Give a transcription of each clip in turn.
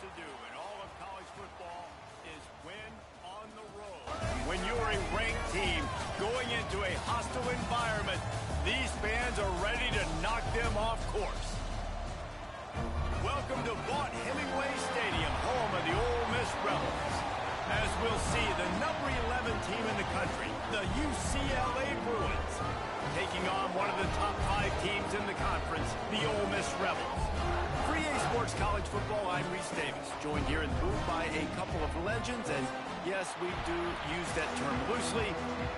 to do in all of college football is win on the road. When you're a ranked team going into a hostile environment, these fans are ready to knock them off course. Welcome to Vaught-Hemingway Stadium, home of the Ole Miss Rebels. As we'll see, the number 11 team in the country, the UCLA Bruins, taking on one of the top 5 teams in the conference, the Ole Miss Rebels. For EA Sports College Football, I'm Reese Davis, joined here in the booth by a couple of legends, and yes, we do use that term loosely.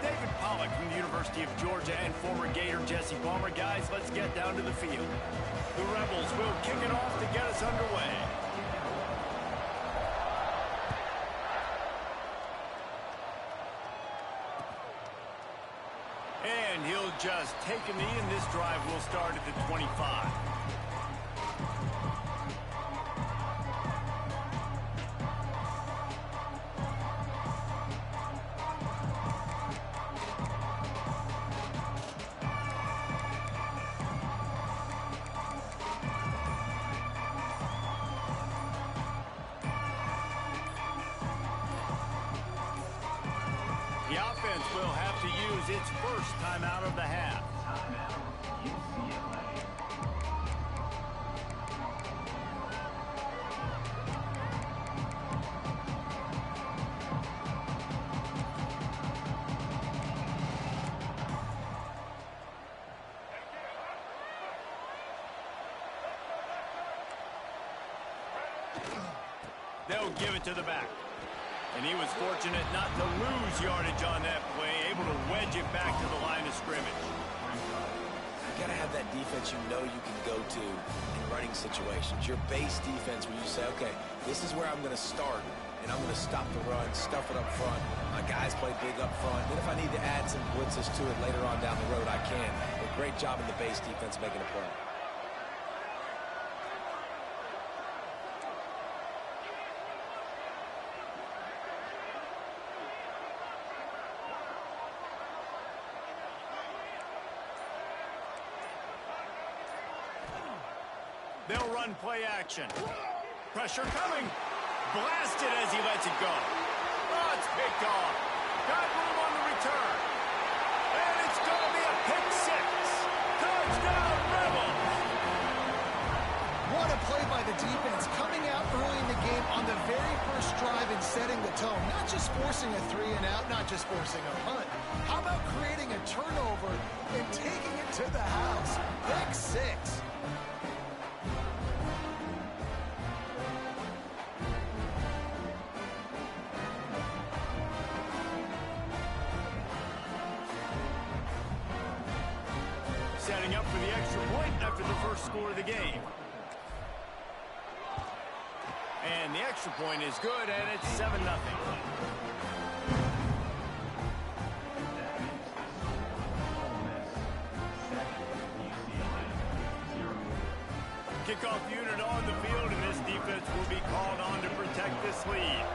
David Pollack from the University of Georgia and former Gator Jesse Palmer. Guys, let's get down to the field. The Rebels will kick it off to get us underway. And he'll just take a knee, and this drive will start at the 25. The offense will have to use its first timeout of the half. They'll give it to the back. And he was fortunate not to lose yardage on that play, able to wedge it back to the line of scrimmage. You got to have that defense you know you can go to in running situations. Your base defense where you say, okay, this is where I'm going to start, and I'm going to stop the run, stuff it up front. My guys play big up front. Then if I need to add some blitzes to it later on down the road, I can. But great job in the base defense making a play. They'll run play action. Pressure coming. Blasted as he lets it go. Oh, it's picked off. Got room on the return. And it's going to be a pick six. Touchdown, Rebels. What a play by the defense, coming out early in the game on the very first drive and setting the tone. Not just forcing a 3-and-out, not just forcing a punt. How about creating a turnover and taking it to the house? Pick six. Setting up for the extra point after the first score of the game. And the extra point is good, and it's 7-0. Kickoff unit on the field, and this defense will be called on to protect this lead.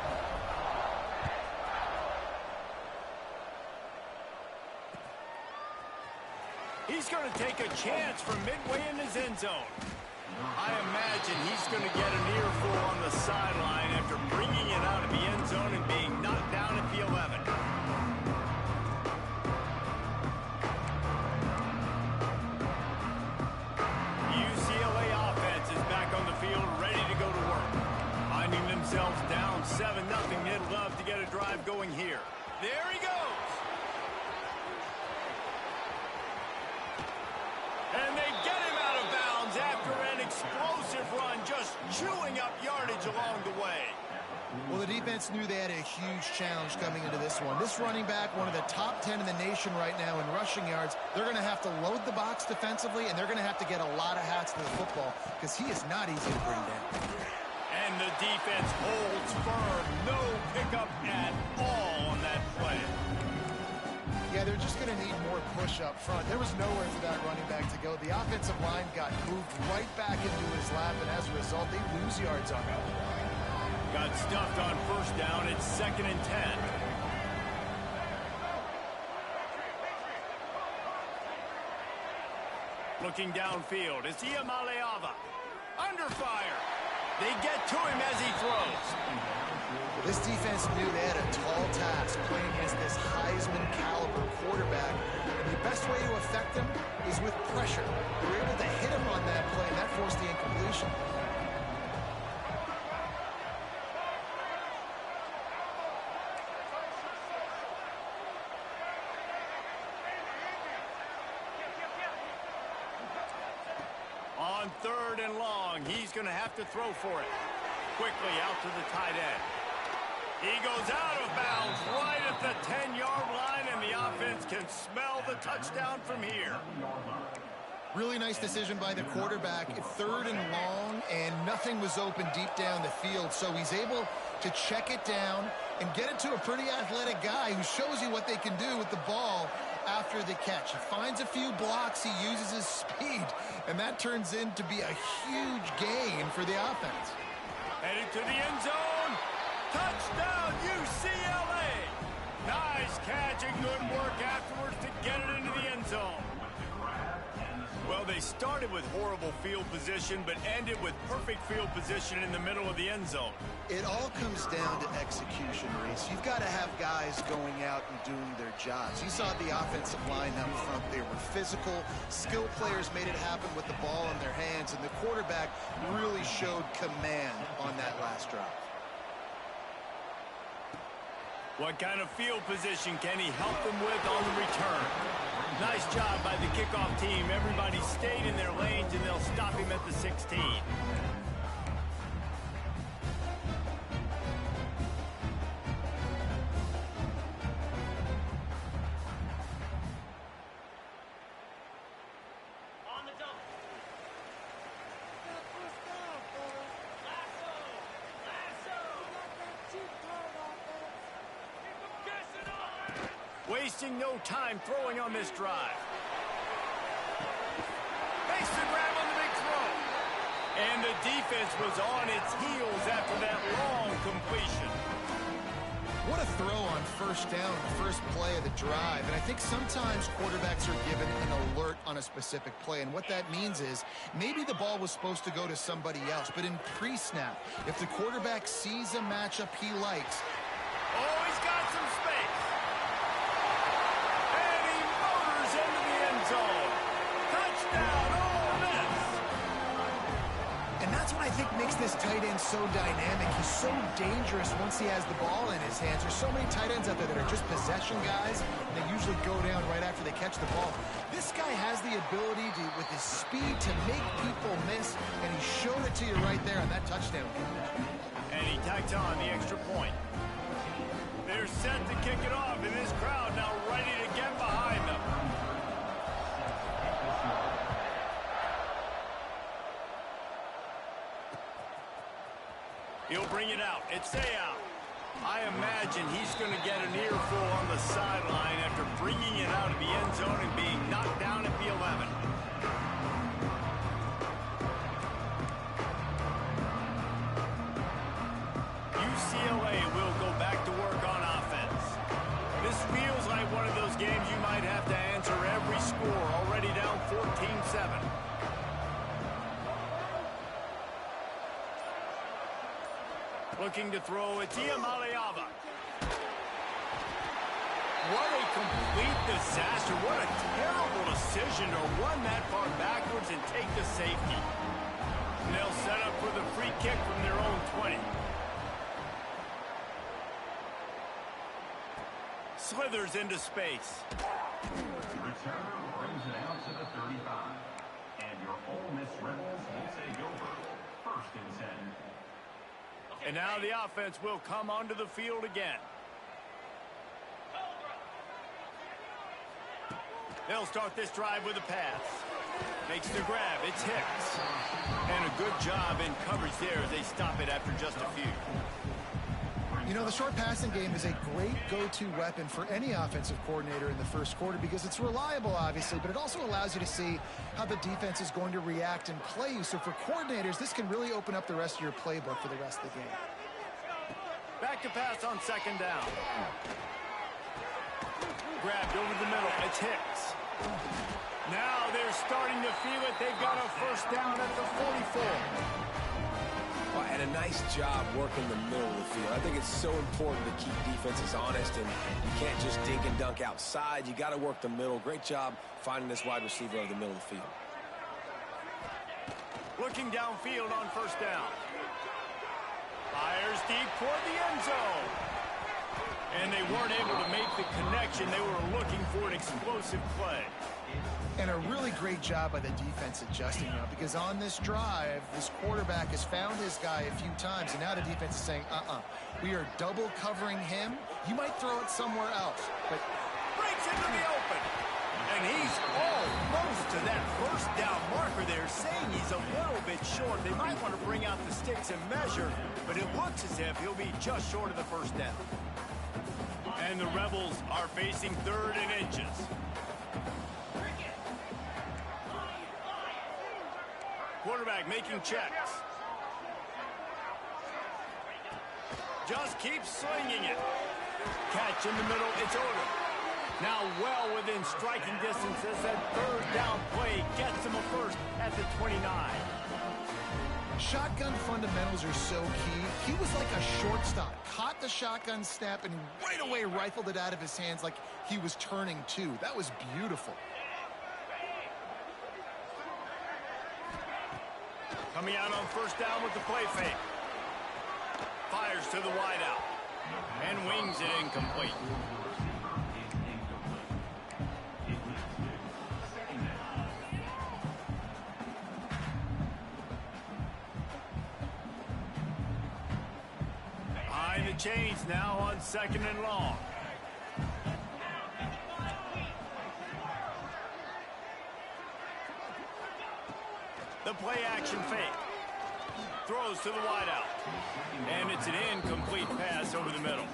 He's going to take a chance from midway in his end zone. I imagine he's going to get an earful on the sideline after bringing it out of the end zone and being knocked down at the 11. UCLA offense is back on the field, ready to go to work. Finding themselves down 7-0, they'd love to get a drive going here. There he goes. And they get him out of bounds after an explosive run, just chewing up yardage along the way. Well, the defense knew they had a huge challenge coming into this one. This running back, one of the top 10 in the nation right now in rushing yards, they're going to have to load the box defensively, and they're going to have to get a lot of hats to the football because he is not easy to bring down. And the defense holds firm. No pickup at all on that play. Yeah, they're just going to need more push up front. There was nowhere for that running back to go. The offensive line got moved right back into his lap, and as a result, they lose yards on it. Got stuffed on first down. It's 2nd and 10. Looking downfield, it's Iamaleava. Under fire. They get to him as he throws. This defense knew they had a tall task playing against this Heisman-caliber quarterback. And the best way to affect him is with pressure. They were able to hit him on that play, and that forced the incompletion. On 3rd and long, he's going to have to throw for it. Quickly out to the tight end. He goes out of bounds right at the 10-yard line, and the offense can smell the touchdown from here. Really nice decision by the quarterback. 3rd and long, and nothing was open deep down the field, so he's able to check it down and get it to a pretty athletic guy who shows you what they can do with the ball after the catch. He finds a few blocks, he uses his speed, and that turns into be a huge gain for the offense. Headed to the end zone. Touchdown, UCLA! Nice catch and good work afterwards to get it into the end zone. Well, they started with horrible field position, but ended with perfect field position in the middle of the end zone. It all comes down to execution, Reese. You've got to have guys going out and doing their jobs. You saw the offensive line up front. They were physical. Skill players made it happen with the ball in their hands, and the quarterback really showed command on that last drive. What kind of field position can he help them with on the return? Nice job by the kickoff team. Everybody stayed in their lanes, and they'll stop him at the 16. Wasting no time throwing on this drive. Makes the grab on the big throw. And the defense was on its heels after that long completion. What a throw on 1st down, the first play of the drive. And I think sometimes quarterbacks are given an alert on a specific play. And what that means is maybe the ball was supposed to go to somebody else. But in pre-snap, if the quarterback sees a matchup he likes. Oh, he's got some space. And he motors into the end zone. Touchdown, Ole Miss. And that's what I think makes this tight end so dynamic. He's so dangerous once he has the ball in his hands. There's so many tight ends out there that are just possession guys, and they usually go down right after they catch the ball. This guy has the ability to, with his speed, to make people miss, and he showed it to you right there on that touchdown catch. And he tacked on the extra point. They're set to kick it off, and this crowd now ready to get behind them. He'll bring it out. It's out. I imagine he's going to get an earful on the sideline after bringing it out of the end zone and being knocked down at the 11. UCLA will go back to work on offense. This feels like one of those games you might have to answer every score, already down 14-7. Looking to throw, it's Iamaleava. What a complete disaster. What a terrible decision to run that far backwards and take the safety. And they'll set up for the free kick from their own 20. Slithers into space. Returner brings it out to the 35. And your Ole Miss Rebels will take over. 1st and 10. And now the offense will come onto the field again. They'll start this drive with a pass. Makes the grab. It's Hicks. And a good job in coverage there as they stop it after just a few. You know, the short passing game is a great go-to weapon for any offensive coordinator in the first quarter because it's reliable, obviously, but it also allows you to see how the defense is going to react and play you. So for coordinators, this can really open up the rest of your playbook for the rest of the game. Back to pass on 2nd down. Grabbed over the middle. It's Hicks. Now they're starting to feel it. They've got a 1st down at the 44. and a nice job working the middle of the field. I think it's so important to keep defenses honest, and you can't just dink and dunk outside. You got to work the middle. Great job finding this wide receiver over the middle of the field. Looking downfield on first down. Fires deep toward the end zone. And they weren't able to make the connection. They were looking for an explosive play. And a really great job by the defense adjusting now, because on this drive, this quarterback has found his guy a few times, and now the defense is saying, we are double covering him. You might throw it somewhere else, but breaks into the open. And he's almost to that first down marker there, saying he's a little bit short. They might want to bring out the sticks and measure, but it looks as if he'll be just short of the first down. And the Rebels are facing 3rd and inches. Quarterback making checks. Just keeps slinging it. Catch in the middle, it's over. Now well within striking distance as that 3rd down play gets him a first at the 29. Shotgun fundamentals are so key. He was like a shortstop. Caught the shotgun snap and right away rifled it out of his hands like he was turning two. That was beautiful. Coming out on first down with the play fake. Fires to the wideout. And wings it incomplete. Behind the chains now on 2nd and long. The play action fake. Throws to the wideout. And it's an incomplete pass over the middle.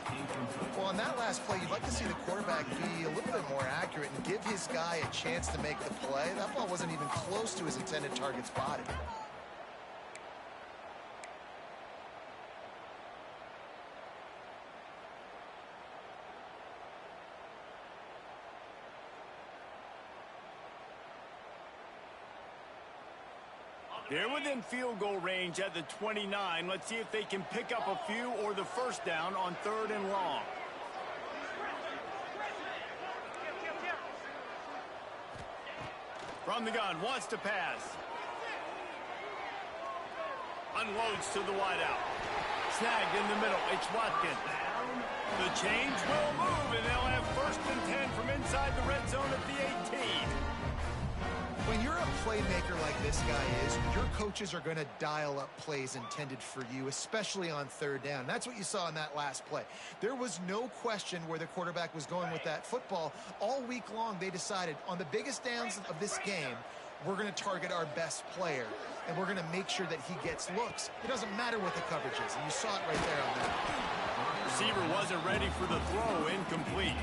Well, on that last play, you'd like to see the quarterback be a little bit more accurate and give his guy a chance to make the play. That ball wasn't even close to his intended target's body. They're within field goal range at the 29. Let's see if they can pick up a few or the first down on 3rd and long. From the gun, wants to pass. Unloads to the wideout. Snagged in the middle, it's Watkins. The change will move, and they'll have 1st and 10 from inside the red zone at the 18. When you're a playmaker like this guy is, your coaches are going to dial up plays intended for you, especially on 3rd down. That's what you saw in that last play. There was no question where the quarterback was going with that football. All week long, they decided on the biggest downs of this game, we're going to target our best player, and we're going to make sure that he gets looks. It doesn't matter what the coverage is, and you saw it right there on that. Receiver wasn't ready for the throw, incomplete.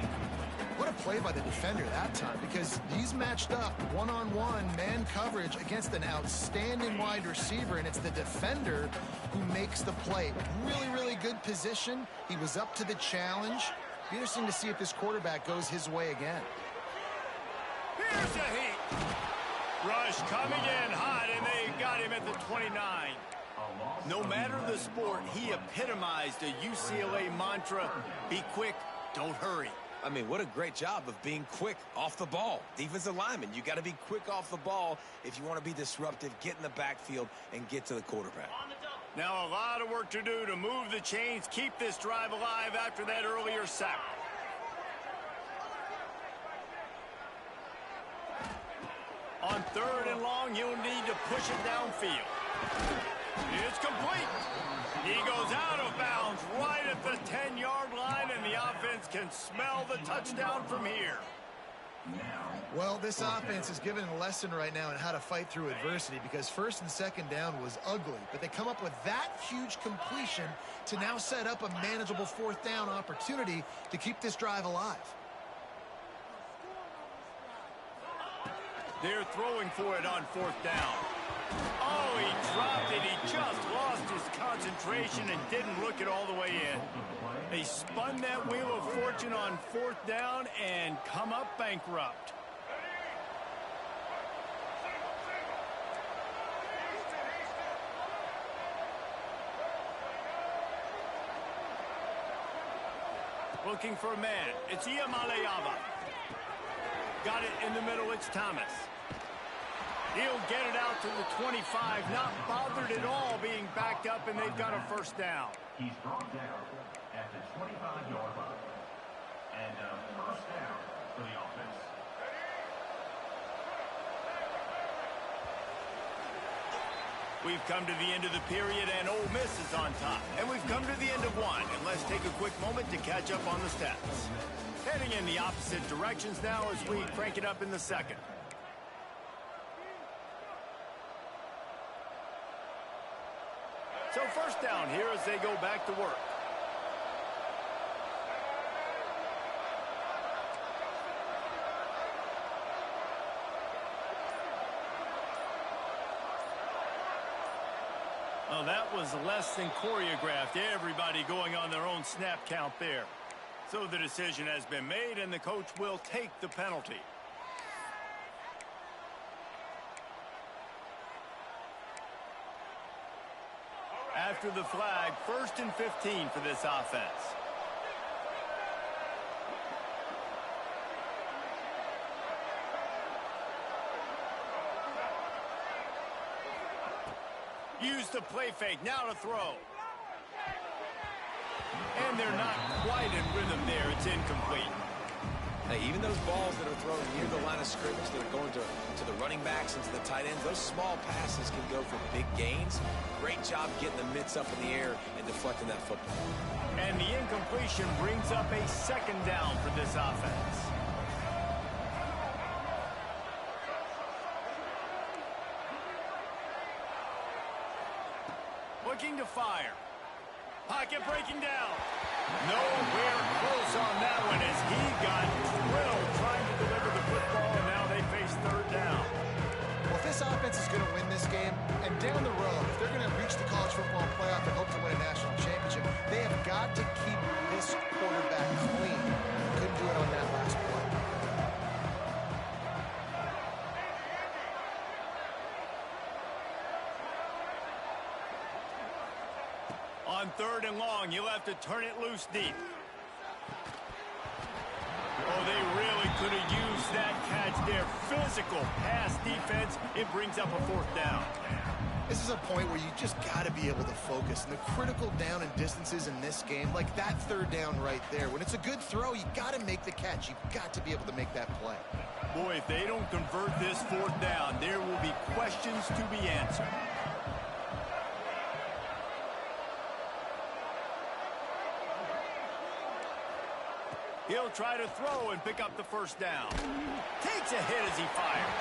What a play by the defender that time, because he's matched up one-on-one man coverage against an outstanding wide receiver, and it's the defender who makes the play. Really, really good position. He was up to the challenge. Be interesting to see if this quarterback goes his way again. Here's the heat. Rush coming in hot, and they got him at the 29. No matter the sport, he epitomized a UCLA mantra, be quick, don't hurry. I mean, what a great job of being quick off the ball. Defensive lineman, you got to be quick off the ball if you want to be disruptive, get in the backfield, and get to the quarterback. Now a lot of work to do to move the chains, keep this drive alive after that earlier sack. On 3rd and long, you'll need to push it downfield. It's complete. He goes out of bounds right at the 10-yard line, and the offense can smell the touchdown from here. Well, this offense is given a lesson right now on how to fight through adversity, because 1st and 2nd down was ugly, but they come up with that huge completion to now set up a manageable 4th down opportunity to keep this drive alive. They're throwing for it on 4th down. Oh, he dropped it. He just lost his concentration and didn't look it all the way in. They spun that wheel of fortune on 4th down and come up bankrupt. Looking for a man. It's Iamaleava. Got it in the middle. It's Thomas. He'll get it out to the 25. Not bothered at all being backed up, and they've got a first down. He's brought down at the 25-yard line. And a first down for the offense. We've come to the end of the period, and Ole Miss is on top. And we've come to the end of one, and let's take a quick moment to catch up on the stats. Heading in the opposite directions now as we crank it up in the second. So first down here as they go back to work. Oh, that was less than choreographed. Everybody going on their own snap count there. So the decision has been made, and the coach will take the penalty. After the flag, 1st and 15 for this offense. Use the play fake, now to throw. And they're not quite in rhythm there. It's incomplete. Hey, even those balls that are thrown near the line of scrimmage that are going to the running backs and to the tight ends, those small passes can go for big gains. Great job getting the mitts up in the air and deflecting that football. And the incompletion brings up a second down for this offense. Looking to fire. Pocket breaking down. Nowhere close on that one as he got drilled trying to deliver the football, and now they face third down. Well, if this offense is going to win this game, and down the road, if they're going to reach the college football playoff and hope to win a national championship, they have got to keep this quarterback clean. Couldn't do it on that last play. On 3rd and long, you'll have to turn it loose deep. Oh, they really could have used that catch there. Physical pass defense. It brings up a 4th down. This is a point where you just got to be able to focus. And the critical down and distances in this game, like that 3rd down right there, when it's a good throw, you got to make the catch. You've got to be able to make that play. Boy, if they don't convert this 4th down, there will be questions to be answered. He'll try to throw and pick up the first down. Takes a hit as he fired.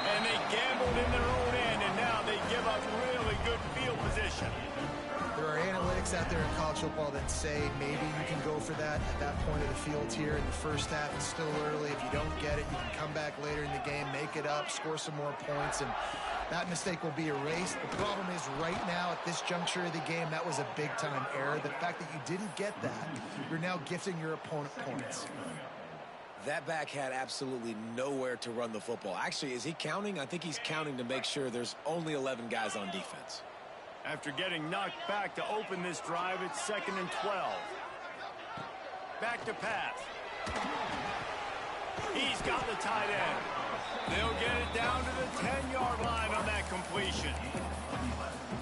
And they gambled in their own end, and now they give up really good field position. There are analytics out there in college football that say maybe you can go for that at that point of the field here in the first half. It's still early. If you don't get it, you can come back later in the game, make it up, score some more points, and that mistake will be erased. The problem is right now at this juncture of the game, that was a big-time error. The fact that you didn't get that, you're now gifting your opponent points. That back had absolutely nowhere to run the football. Actually, is he counting? I think he's counting to make sure there's only 11 guys on defense. After getting knocked back to open this drive, it's 2nd and 12. Back to pass. He's got the tight end. They'll get it down to the 10-yard line on that completion.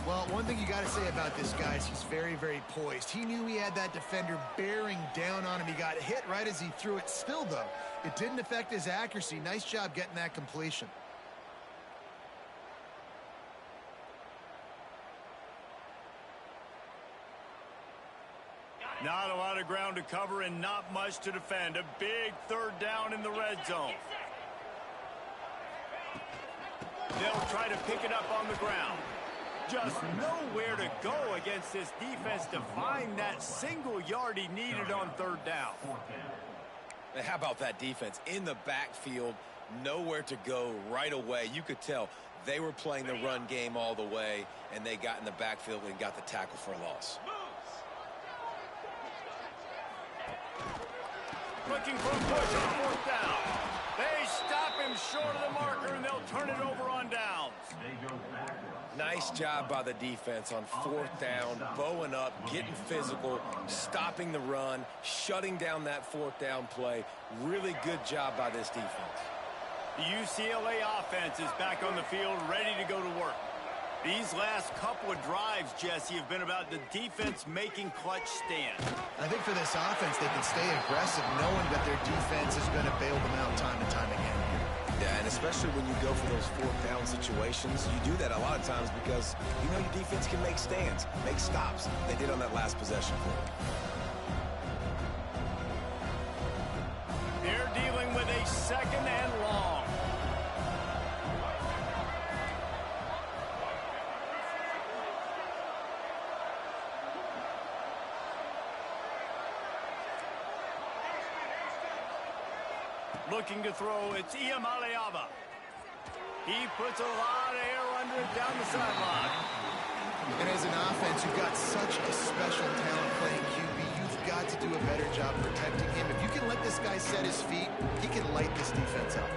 Well, one thing you got to say about this guy is he's very, very poised. He knew he had that defender bearing down on him. He got hit right as he threw it. Still, though, it didn't affect his accuracy. Nice job getting that completion. Not a lot of ground to cover and not much to defend. A big 3rd down in the red zone. They'll try to pick it up on the ground. Just nowhere to go against this defense to find that single yard he needed on 3rd down. How about that defense? In the backfield, nowhere to go right away. You could tell they were playing the run game all the way, and they got in the backfield and got the tackle for a loss. Looking for a push on 4th down. They stop him short of the marker, and they'll turn it over on downs. They go backwards. Nice Nice job by the defense on fourth down, bowing up, getting physical, stopping the run, shutting down that fourth down play. Really good job by this defense. The UCLA offense is back on the field, ready to go to work. These last couple of drives, Jesse, have been about the defense making clutch stands. I think for this offense, they can stay aggressive knowing that their defense is going to bail them out time and time again. Yeah, and especially when you go for those fourth down situations, you do that a lot of times because you know your defense can make stands, make stops. They did on that last possession for them. They're dealing with a second and long. Looking to throw, it's Iamaleava. He puts a lot of air under it down the sideline. And as an offense, you've got such a special talent playing QB. You've got to do a better job protecting him. If you can let this guy set his feet, he can light this defense up.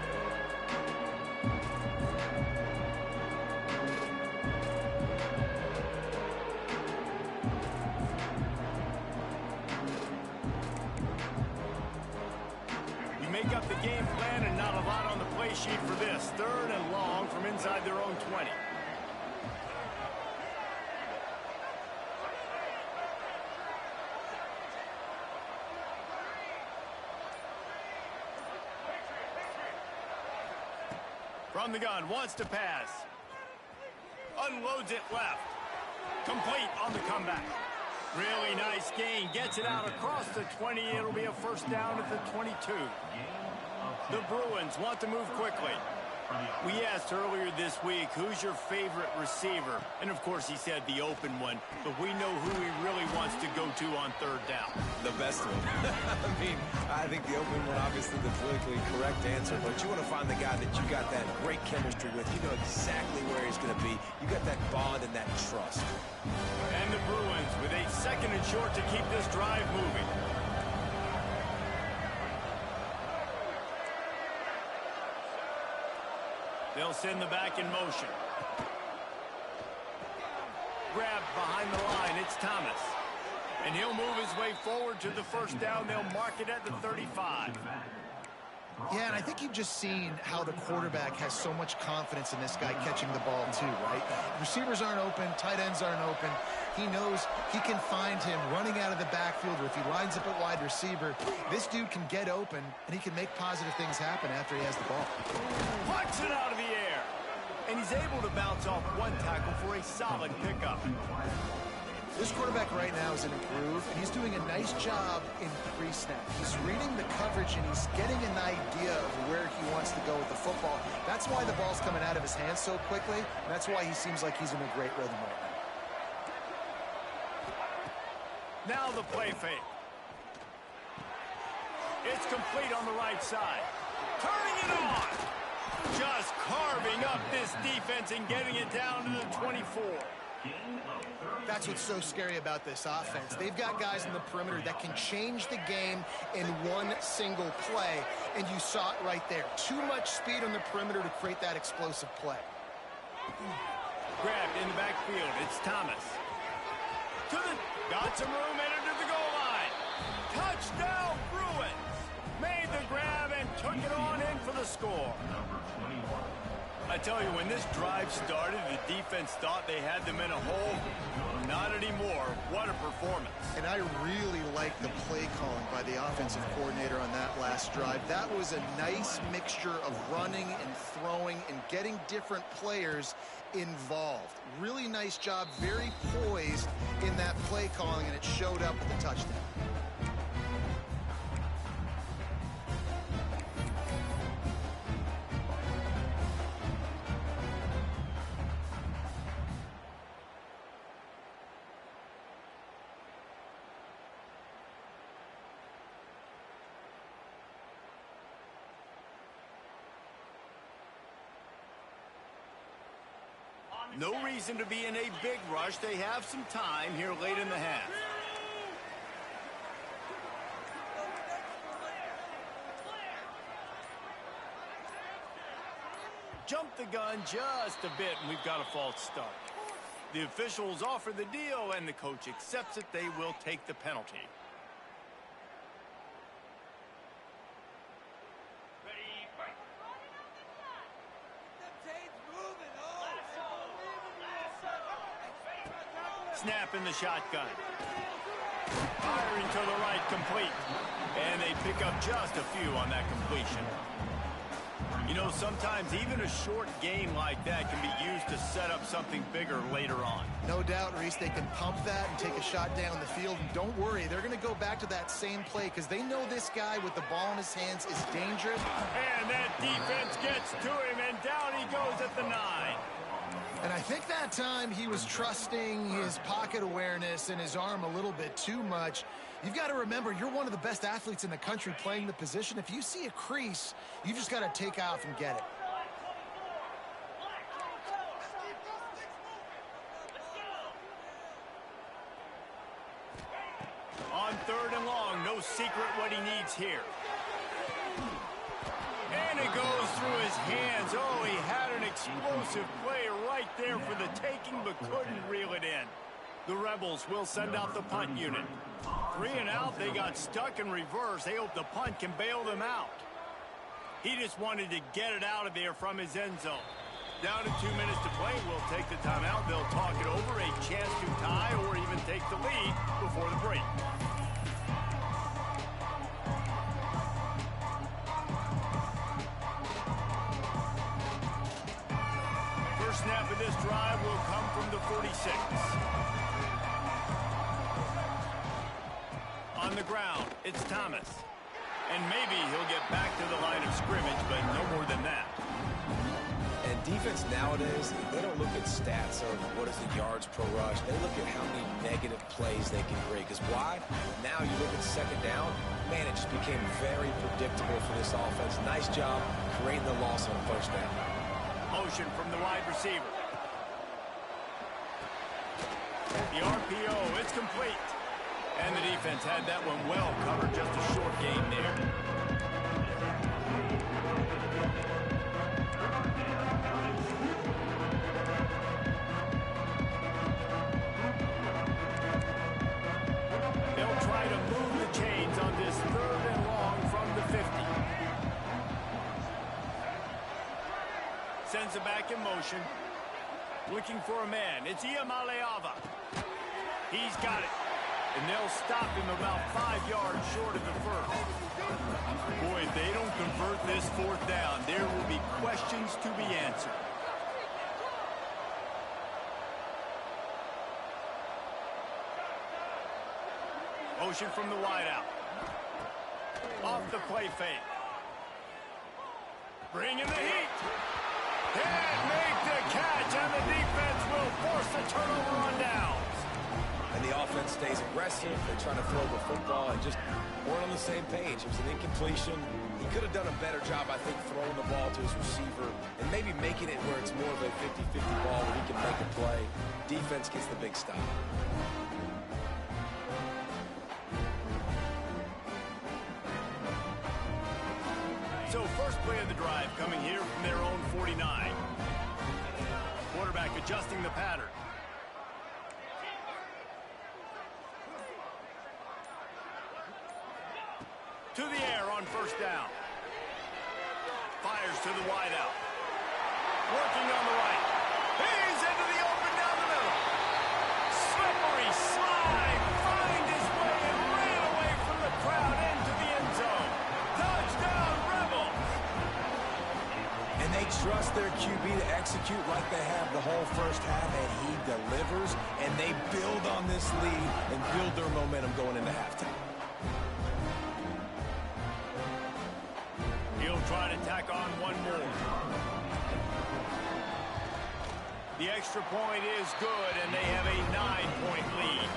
Make up the game plan and not a lot on the play sheet for this. Third and long from inside their own 20. From the gun, wants to pass. Unloads it left. Complete on the comeback. Really nice gain. Gets it out across the 20. It'll be a first down at the 22. The Bruins want to move quickly. We asked earlier this week, who's your favorite receiver? And, of course, he said the open one. But we know who he really wants to go to on third down. The best one. I think the open one, obviously the politically correct answer. But you want to find the guy that you got that great chemistry with. You know exactly where he's going to be. You got that bond and that trust. And the Bruins with a second and short to keep this drive moving. They'll send the back in motion. Grabbed behind the line, it's Thomas. And he'll move his way forward to the first down. They'll mark it at the 35. Yeah, and I think you've just seen how the quarterback has so much confidence in this guy catching the ball too, right? Receivers aren't open, tight ends aren't open. He knows he can find him running out of the backfield, or if he lines up at wide receiver, this dude can get open, and he can make positive things happen after he has the ball. Plucks it out of the air. And he's able to bounce off one tackle for a solid pickup. This quarterback right now is an improve, and he's doing a nice job in pre-snap. He's reading the coverage, and he's getting an idea of where he wants to go with the football. That's why the ball's coming out of his hands so quickly, and that's why he seems like he's in a great rhythm right now. Now the play fake. It's complete on the right side. Turning it on. Just carving up this defense and getting it down to the 24. That's what's so scary about this offense. They've got guys in the perimeter that can change the game in one single play, and you saw it right there. Too much speed on the perimeter to create that explosive play. Grabbed in the backfield. It's Thomas. Got some room, entered to the goal line. Touchdown, Bruins. Made the grab and took it on in for the score. I tell you, when this drive started, the defense thought they had them in a hole. Not anymore. What a performance. And I really like the play calling by the offensive coordinator on that last drive. That was a nice mixture of running and throwing and getting different players involved. Really nice job, very poised in that play calling, and it showed up with a touchdown. No reason to be in a big rush. They have some time here late in the half. Jump the gun just a bit, and we've got a false start. The officials offer the deal, and the coach accepts it. They will take the penalty. Snap in the shotgun. Firing to the right, complete. And they pick up just a few on that completion. You know, sometimes even a short game like that can be used to set up something bigger later on. No doubt, Reese, they can pump that and take a shot down the field. And don't worry, they're going to go back to that same play because they know this guy with the ball in his hands is dangerous. And that defense gets to him, and down he goes at the 9. And I think that time he was trusting his pocket awareness and his arm a little bit too much. You've got to remember, you're one of the best athletes in the country playing the position. If you see a crease, you just got to take off and get it. On 3rd and long, no secret what he needs here. And it goes through his hands. Oh, he had an explosive play right there for the taking, but couldn't reel it in. The Rebels will send out the punt unit. 3 and out, they got stuck in reverse. They hope the punt can bail them out. He just wanted to get it out of there from his end zone. Down to 2 minutes to play, we'll take the timeout. They'll talk it over, a chance to tie or even take the lead before the break. First snap of this drive will come from the 46. On the ground, it's Thomas. And maybe he'll get back to the line of scrimmage, but no more than that. And defense nowadays, they don't look at stats of what is the yards per rush. They look at how many negative plays they can create. Because why? Now you look at 2nd down, man, it just became very predictable for this offense. Nice job creating the loss on 1st down. Motion from the wide receiver. The RPO, it's complete. And the defense had that one well covered, just a short gain there. They'll try to move the chains on this 3rd and long from the 50. Sends it back in motion. Looking for a man. It's Iamaleava. He's got it. And they'll stop him about 5 yards short of the 1st. Boy, if they don't convert this 4th down, there will be questions to be answered. Motion from the wideout. Off the play fake. Bring in the heat. Can't make the catch, and the defense will force a turnover on downs. And the offense stays aggressive. They're trying to throw the football and just weren't on the same page. It was an incompletion. He could have done a better job, I think, throwing the ball to his receiver and maybe making it where it's more of a 50-50 ball where he can make a play. Defense gets the big stop. So first play of the drive coming here from their own 49. Quarterback adjusting the pattern. To the air on 1st down. Fires to the wideout. Working on the right. He's into the open down the middle. Slippery slide. Find his way and ran away from the crowd into the end zone. Touchdown, Rebels. And they trust their QB to execute like they have the whole 1st half, and he delivers, and they build on this lead and build their momentum going into halftime. He'll try to tack on one more. The extra point is good, and they have a 9-point lead.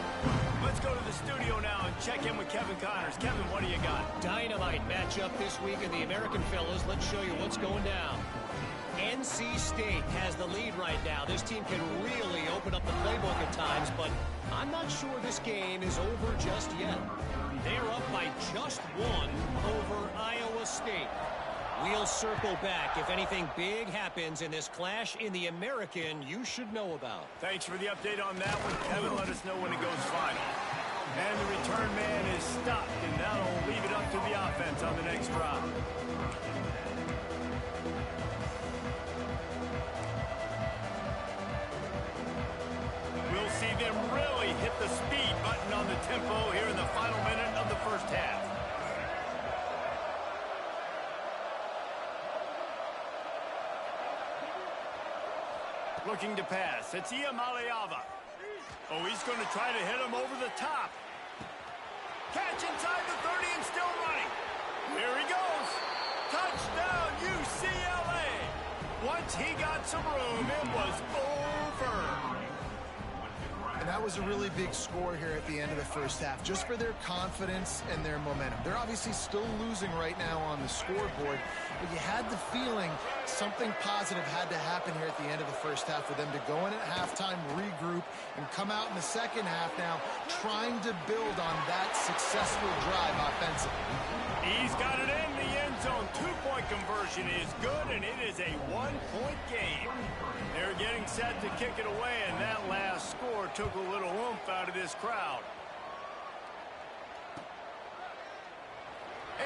Let's go to the studio now and check in with Kevin Connors. Kevin, what do you got? Dynamite matchup this week in the American Fellas. Let's show you what's going down. NC State has the lead right now. This team can really open up the playbook at times, but I'm not sure this game is over just yet. They're up by just 1 over Iowa State. We'll circle back if anything big happens in this clash in the American you should know about. Thanks for the update on that one, Kevin. Let us know when it goes final. And the return man is stopped, and that'll leave it up to the offense on the next drive. We'll see them really hit the speed button on the tempo here in the final minute of the first half. Looking to pass. It's Iamaleava. Oh, he's going to try to hit him over the top. Catch inside the 30 and still running. Here he goes. Touchdown, UCLA. Once he got some room, it was over. And that was a really big score here at the end of the first half, just for their confidence and their momentum. They're obviously still losing right now on the scoreboard, but you had the feeling something positive had to happen here at the end of the first half for them to go in at halftime, regroup, and come out in the second half now trying to build on that successful drive offensively. He's got it in the end zone. Two-point conversion is good, and it is a one-point game. They're getting set to kick it away, and that last score took a little oomph out of this crowd.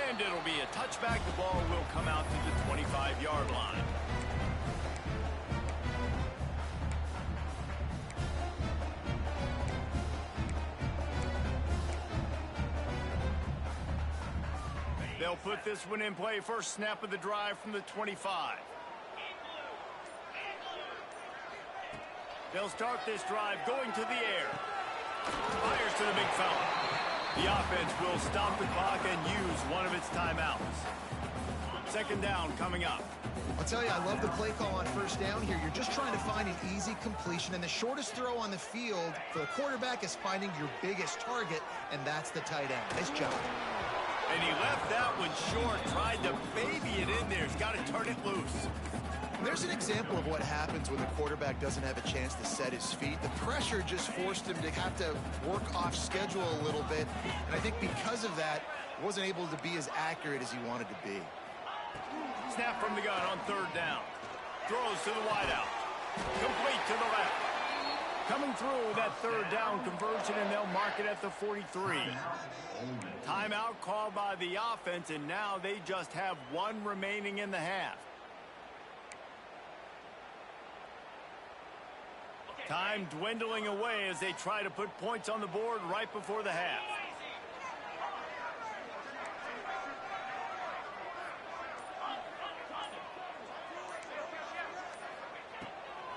And it'll be a touchback. The ball will come out to the 25-yard line. They'll put this one in play. First snap of the drive from the 25. They'll start this drive going to the air. Fires to the big fella. The offense will stop the clock and use one of its timeouts. Second down coming up. I'll tell you, I love the play call on first down here. You're just trying to find an easy completion, and the shortest throw on the field for the quarterback is finding your biggest target, and that's the tight end. Nice job. And he left that one short, tried to baby it in there. He's got to turn it loose. There's an example of what happens when the quarterback doesn't have a chance to set his feet. The pressure just forced him to have to work off schedule a little bit, and I think because of that, wasn't able to be as accurate as he wanted to be. Snap from the gun on third down. Throws to the wideout. Complete to the left. Coming through that third down conversion, and they'll mark it at the 43. Timeout called by the offense, and now they just have one remaining in the half. Time dwindling away as they try to put points on the board right before the half.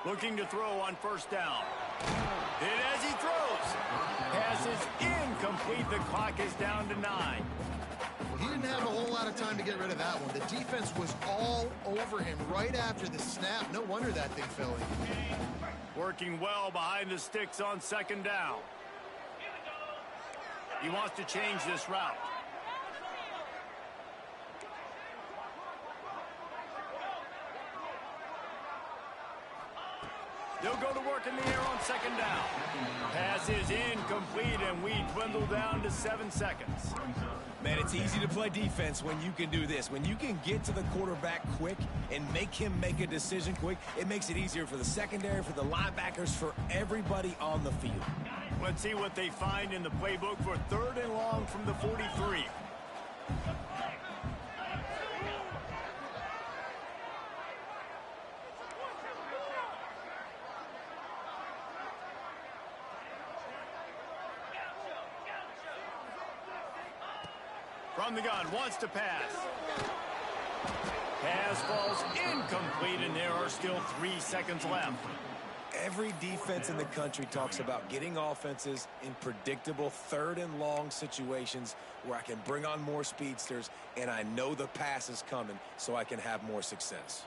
Looking to throw on first down. Hit as he throws. Pass is incomplete. The clock is down to 9. He didn't have a whole lot of time to get rid of that one. The defense was all over him right after the snap. No wonder that thing fell in. Working well behind the sticks on second down. He wants to change this route. They'll go to work in the air on second down. Pass is incomplete, and we dwindle down to 7 seconds. Man, it's easy to play defense when you can do this. When you can get to the quarterback quick and make him make a decision quick, it makes it easier for the secondary, for the linebackers, for everybody on the field. Let's see what they find in the playbook for third and long from the 43. From the gun, wants to pass. Pass falls incomplete, and there are still 3 seconds left. Every defense in the country talks about getting offenses in predictable third and long situations where I can bring on more speedsters and I know the pass is coming so I can have more success.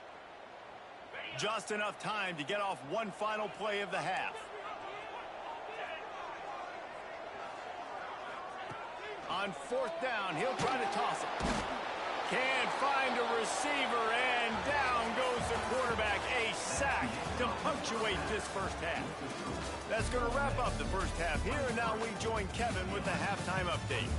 Just enough time to get off one final play of the half. On fourth down, he'll try to toss it. Can't find a receiver, and down goes the quarterback. A sack to punctuate this first half. That's going to wrap up the first half here, and now we join Kevin with the halftime update.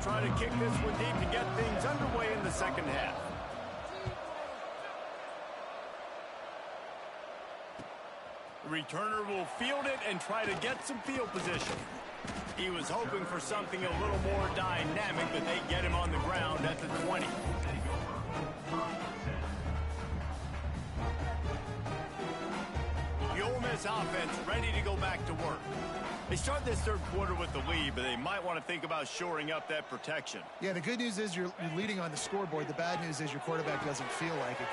try to kick this one deep to get things underway in the second half. The returner will field it and try to get some field position. He was hoping for something a little more dynamic, but they get him on the ground at the 20. The Ole Miss offense ready to go back to work. They start this third quarter with the lead, but they might want to think about shoring up that protection. Yeah, the good news is you're leading on the scoreboard. The bad news is your quarterback doesn't feel like it.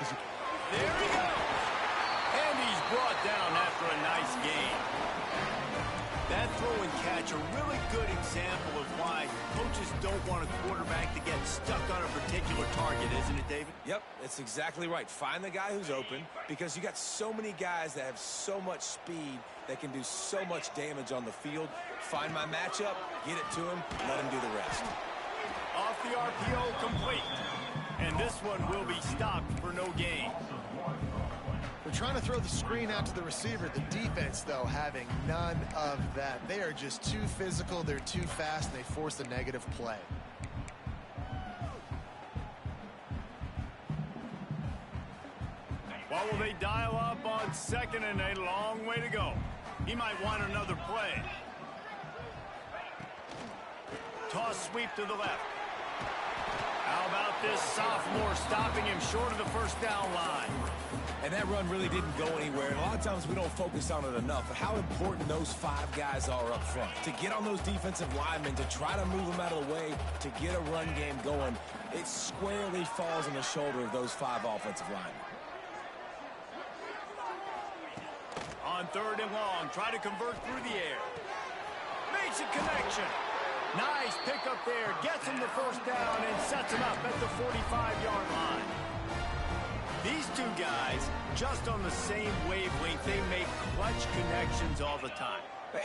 There he goes! And he's brought down after a nice game. That throw and catch, a really good example of why coaches don't want a quarterback to get stuck on a particular target, isn't it, David? Yep, that's exactly right. Find the guy who's open, because you got so many guys that have so much speed that can do so much damage on the field. Find my matchup, get it to him, let him do the rest. Off the RPO, complete. And this one will be stopped for no gain. They're trying to throw the screen out to the receiver. The defense, though, having none of that. They are just too physical, they're too fast, and they force a negative play. What will they dial up on second and a long way to go? He might want another play. Toss sweep to the left. How about this sophomore stopping him short of the first down line? And that run really didn't go anywhere. And a lot of times we don't focus on it enough. But how important those 5 guys are up front. To get on those defensive linemen, to try to move them out of the way, to get a run game going, it squarely falls on the shoulder of those 5 offensive linemen. On third and long, try to convert through the air. Makes a connection. Nice pickup there. Gets him the first down and sets him up at the 45-yard line. These two guys, just on the same wavelength, they make clutch connections all the time.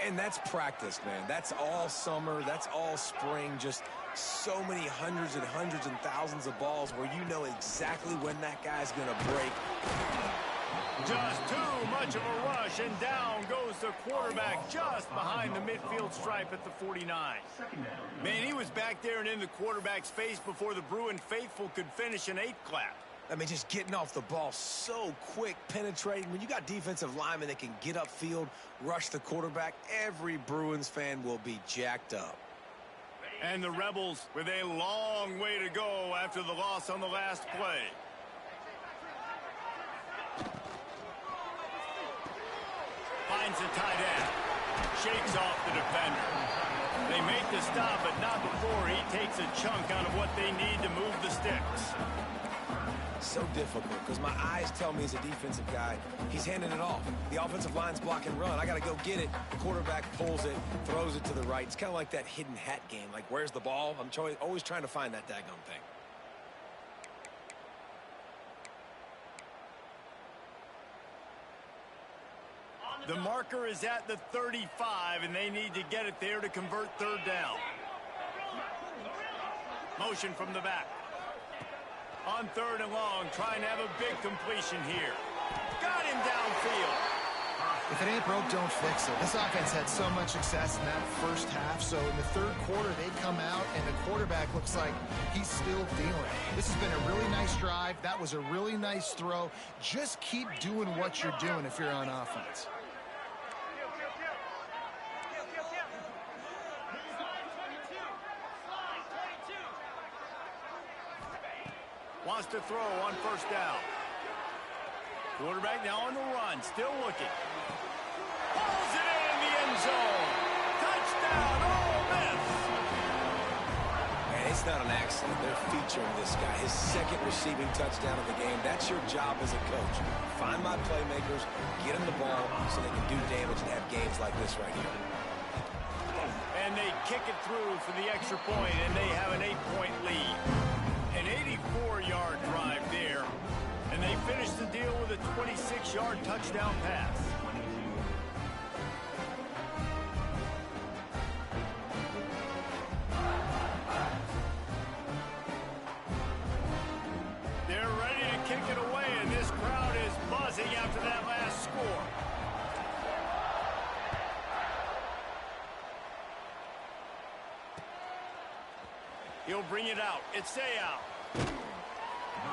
And that's practice, man. That's all summer. That's all spring. Just so many hundreds and thousands of balls where you know exactly when that guy's going to break. Just too much of a rush, and down goes the quarterback just behind the midfield stripe at the 49. Man, he was back there and in the quarterback's face before the Bruin faithful could finish an 8 clap. I mean, just getting off the ball so quick, penetrating. When you got defensive linemen that can get upfield, rush the quarterback, every Bruins fan will be jacked up. And the Rebels with a long way to go after the loss on the last play. Finds a tight end. Shakes off the defender. They make the stop, but not before he takes a chunk out of what they need to move the sticks. So difficult, because my eyes tell me as a defensive guy, he's handing it off. The offensive line's block and run. I got to go get it. The quarterback pulls it, throws it to the right. It's kind of like that hidden hat game. Like, where's the ball? I'm always trying to find that daggone thing. The marker is at the 35, and they need to get it there to convert third down. Motion from the back. On third and long, trying to have a big completion here. Got him downfield. If it ain't broke, don't fix it. This offense had so much success in that first half, so in the third quarter, they come out, and the quarterback looks like he's still dealing. This has been a really nice drive. That was a really nice throw. Just keep doing what you're doing if you're on offense. Wants to throw on first down. Quarterback now on the run, still looking. Pulls it in the end zone. Touchdown, Ole Miss. And it's not an accident. They're featuring this guy. His second receiving touchdown of the game. That's your job as a coach. Find my playmakers, get them the ball so they can do damage and have games like this right here. And they kick it through for the extra point, and they have an 8-point lead. An 84-yard drive there, and they finish the deal with a 26-yard touchdown pass. They're ready to kick it away, and this crowd is buzzing after that last score. He'll bring it out. It's out.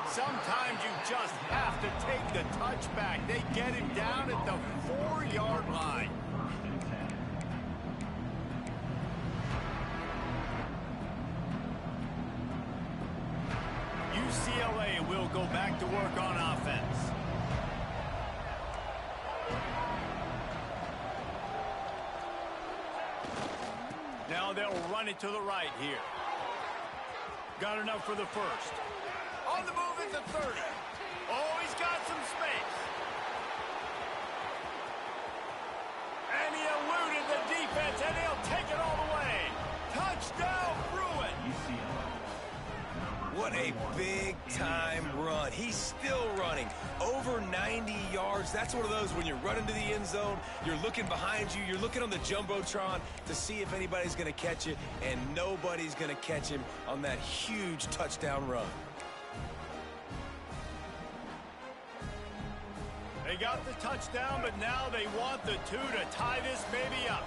Sometimes you just have to take the touchback. They get him down at the 4-yard line. UCLA will go back to work on offense. Now they'll run it to the right here. Got enough for the first. On the move at the 30. Oh, he's got some space. And he eluded the defense, and he'll take it all the way. Touchdown, Bruin. What a big-time run. He's still running. Over 90 yards. That's one of those when you're running to the end zone, you're looking behind you, you're looking on the Jumbotron to see if anybody's going to catch it, and nobody's going to catch him on that huge touchdown run. They got the touchdown, but now they want the 2 to tie this baby up.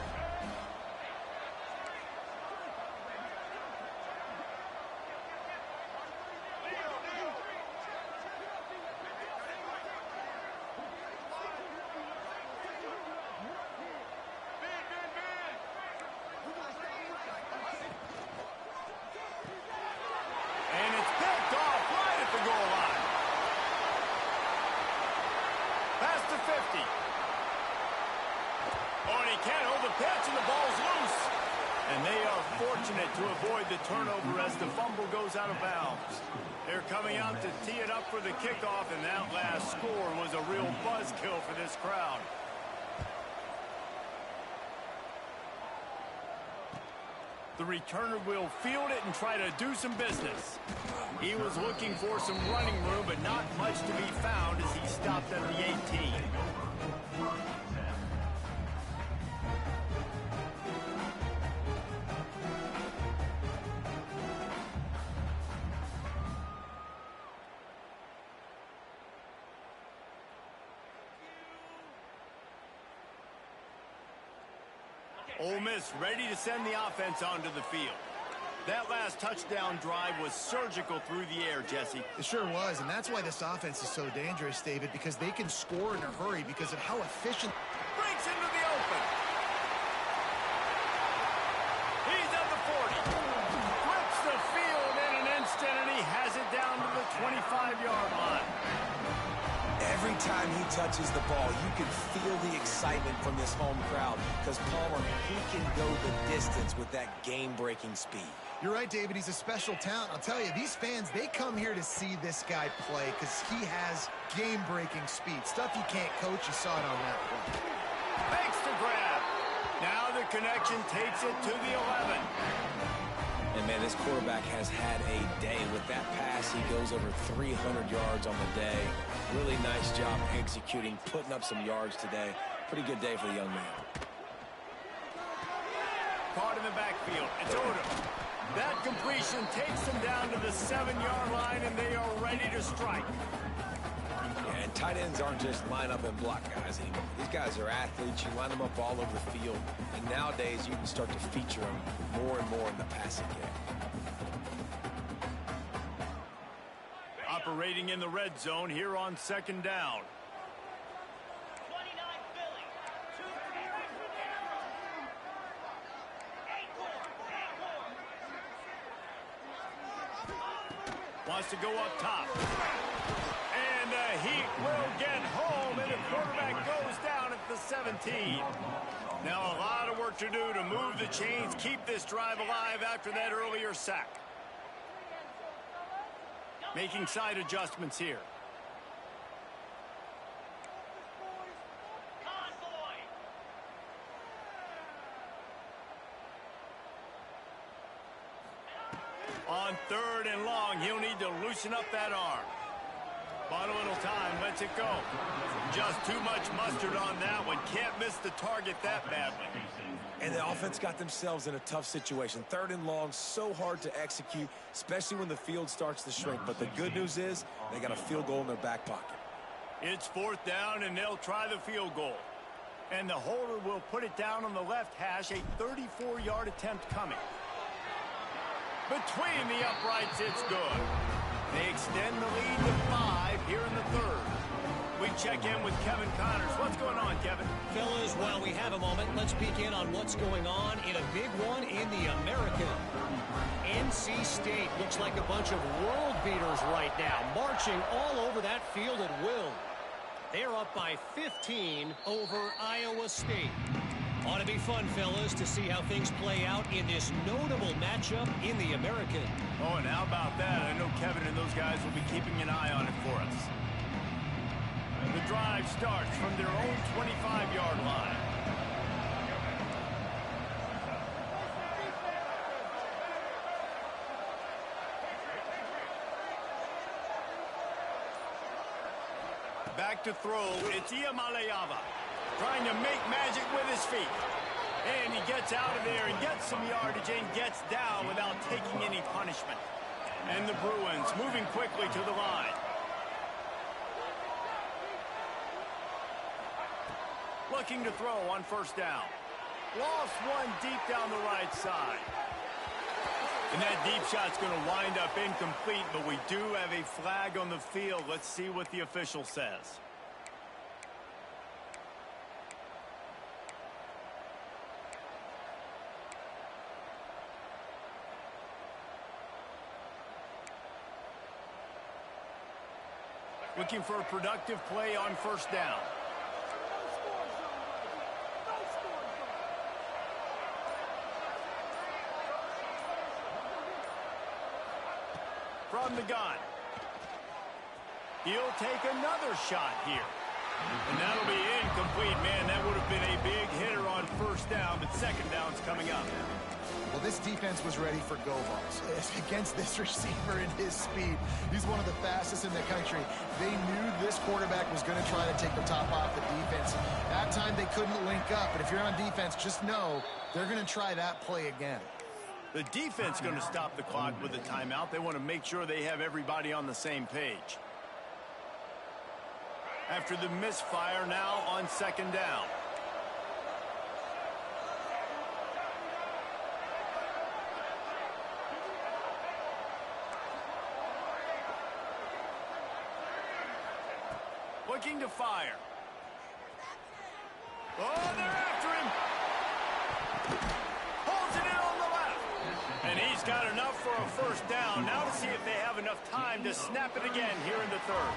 And it's picked off right at the goal line. Past the 50. Oh, and he can't hold the pitch, and the ball's loose. And they are fortunate to avoid the turnover as the fumble goes out of bounds. They're coming out to tee it up for the kickoff, and that last score was a real buzzkill for this crowd. The returner will field it and try to do some business. He was looking for some running room, but not much to be found as he stopped at the 18. Ole Miss ready to send the offense onto the field. That last touchdown drive was surgical through the air, Jesse. It sure was, and that's why this offense is so dangerous, David, because they can score in a hurry because of how efficient. Breaks into the open. He's at the 40. Flips the field in an instant, and he has it down to the 25-yard line. Every time he touches the ball, you can feel the excitement from this home crowd because Palmer, he can go the distance with that game-breaking speed. You're right, David. He's a special talent. I'll tell you, these fans, they come here to see this guy play because he has game-breaking speed. Stuff you can't coach. You saw it on that play. Makes the grab. Now the connection takes it to the 11. And, man, this quarterback has had a day. With that pass, he goes over 300 yards on the day. Really nice job executing, putting up some yards today. Pretty good day for the young man. Caught in the backfield. It's Odom. That completion takes them down to the 7-yard line, and they are ready to strike. Yeah, and tight ends aren't just line up and block guys anymore. These guys are athletes. You line them up all over the field. And nowadays, you can start to feature them more and more in the passing game. Operating in the red zone here on 2nd down. Wants to go up top. And the Heat will get home, and the quarterback goes down at the 17. Now a lot of work to do to move the chains, keep this drive alive after that earlier sack. Making side adjustments here. On 3rd and long, he'll need to loosen up that arm. Bought a little time, lets it go. Just too much mustard on that one. Can't miss the target that badly. And the offense got themselves in a tough situation. 3rd and long, so hard to execute, especially when the field starts to shrink. But the good news is they got a field goal in their back pocket. It's 4th down, and they'll try the field goal. And the holder will put it down on the left hash, a 34-yard attempt coming. Between the uprights, it's good. They extend the lead to 5 here in the third. We check in with Kevin Connors. What's going on, Kevin? Fellas, while we have a moment, let's peek in on what's going on in a big one in the American. NC State looks like a bunch of world beaters right now, marching all over that field at will. They're up by 15 over Iowa State. Ought to be fun, fellas, to see how things play out in this notable matchup in the American. Oh, and how about that? I know Kevin and those guys will be keeping an eye on it for us. The drive starts from their own 25-yard line. Back to throw, it's Iamaleava, trying to make magic with his feet. And he gets out of there and gets some yardage and gets down without taking any punishment. And the Bruins moving quickly to the line. Looking to throw on first down. Lost one deep down the right side. And that deep shot's going to wind up incomplete, but we do have a flag on the field. Let's see what the official says. Looking for a productive play on first down. From the gun. He'll take another shot here. And that'll be incomplete, man. That would have been a big hitter on first down, but second down's coming up. Well, this defense was ready for go balls against this receiver and his speed. He's one of the fastest in the country. They knew this quarterback was going to try to take the top off the defense. That time they couldn't link up, but if you're on defense, just know they're going to try that play again. The defense going to stop the clock with a timeout. They want to make sure they have everybody on the same page. After the misfire, now on second down. Looking to fire. Oh, they're after him. Holds it in on the left. And he's got enough for a first down. Now to see if they have enough time to snap it again here in the third.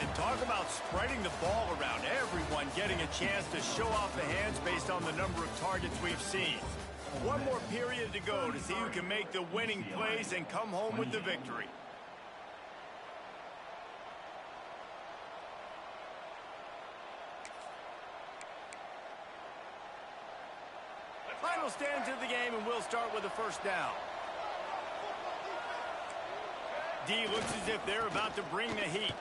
And talk about spreading the ball around. Everyone getting a chance to show off the hands based on the number of targets we've seen. One more period to go to see who can make the winning plays and come home with the victory. Final stands of the game, and we'll start with the first down. D looks as if they're about to bring the heat.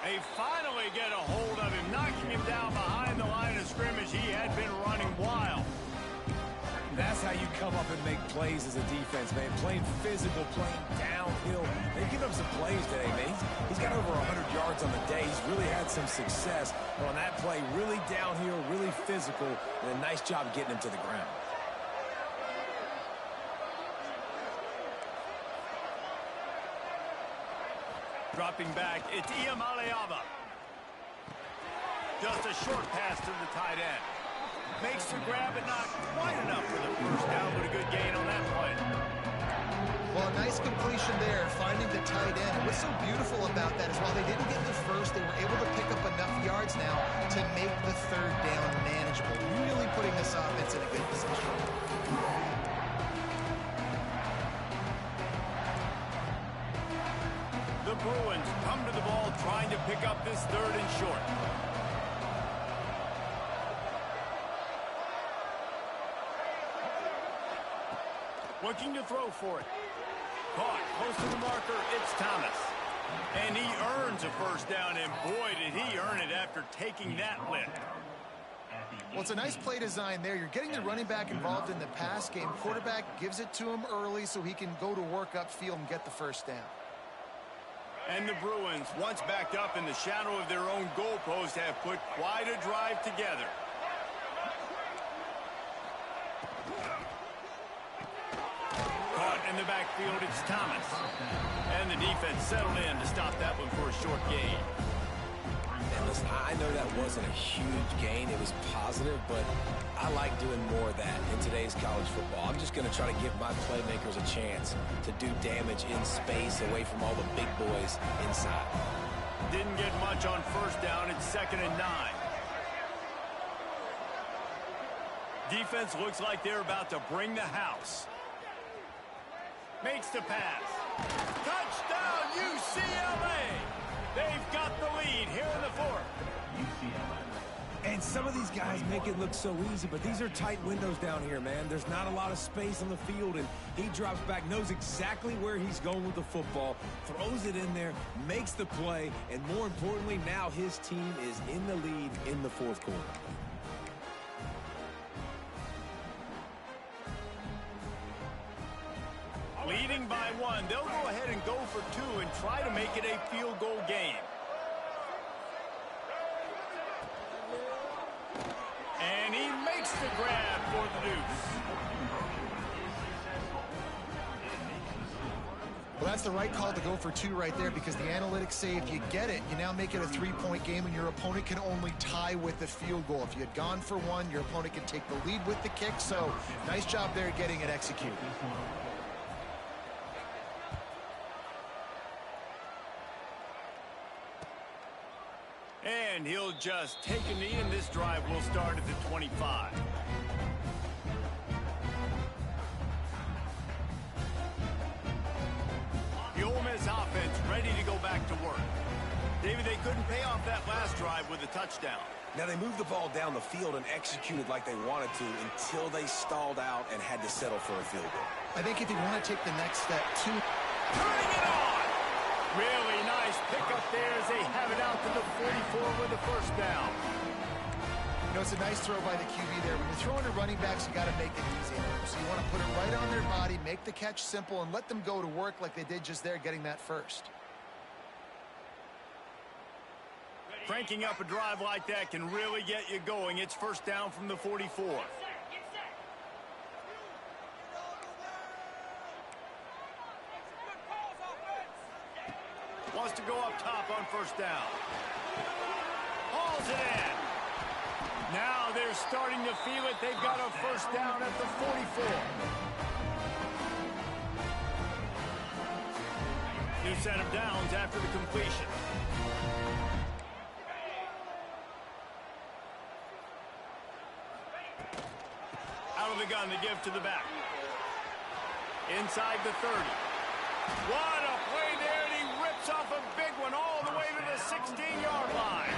They finally get a hold of him, knocking him down behind the line of scrimmage. He had been running wild. That's how you come up and make plays as a defense, man. Playing physical, playing downhill. They give him some plays today, man. He's got over 100 yards on the day. He's really had some success. But on that play, really downhill, really physical, and a nice job getting him to the ground. Dropping back, it's Iamaleava. Just a short pass to the tight end. Makes the grab, but not quite enough for the first down, but a good gain on that play. Well, a nice completion there, finding the tight end. What's so beautiful about that is while they didn't get the first, they were able to pick up enough yards now to make the third down manageable. Really putting this offense in a good position. The Bruins come to the ball trying to pick up this third and short. Looking to throw for it. Caught close to the marker, it's Thomas. And he earns a first down, and boy, did he earn it after taking that lift. Well, it's a nice play design there. You're getting the running back involved in the pass game. Quarterback gives it to him early so he can go to work upfield and get the first down. And the Bruins, once backed up in the shadow of their own goalpost, have put quite a drive together. In the backfield, it's Thomas. And the defense settled in to stop that one for a short gain. And listen, I know that wasn't a huge gain. It was positive, but I like doing more of that in today's college football. I'm just going to try to give my playmakers a chance to do damage in space away from all the big boys inside. Didn't get much on first down. It's 2nd and 9. Defense looks like they're about to bring the house. Makes the pass. Touchdown, UCLA! They've got the lead here in the 4th. And some of these guys make it look so easy, but these are tight windows down here, man. There's not a lot of space on the field, and he drops back, knows exactly where he's going with the football, throws it in there, makes the play, and more importantly, now his team is in the lead in the 4th quarter. Leading by 1, they'll go ahead and go for 2 and try to make it a field goal game. And he makes the grab for the deuce. Well, that's the right call to go for 2 right there, because the analytics say if you get it, you now make it a 3-point game and your opponent can only tie with the field goal. If you had gone for 1, your opponent can take the lead with the kick. So nice job there getting it executed. And he'll just take a knee, and this drive will start at the 25. The Ole Miss offense ready to go back to work. David, they couldn't pay off that last drive with a touchdown. Now, they moved the ball down the field and executed like they wanted to until they stalled out and had to settle for a field goal. I think if you want to take the next step, Turning it on! Really nice pickup there as they have it out to the 44 with the first down. You know, it's a nice throw by the QB there. When you're throwing to running backs, you got to make it easy. So you want to put it right on their body, make the catch simple, and let them go to work like they did just there, getting that first. Cranking up a drive like that can really get you going. It's first down from the 44. Wants to go up top on first down. Hauls it in. Now they're starting to feel it. They've got a first down at the 44. New set of downs after the completion. Out of the gun to give to the back. Inside the 30. What a play there, and he rips off a big one all the way to the 16-yard line.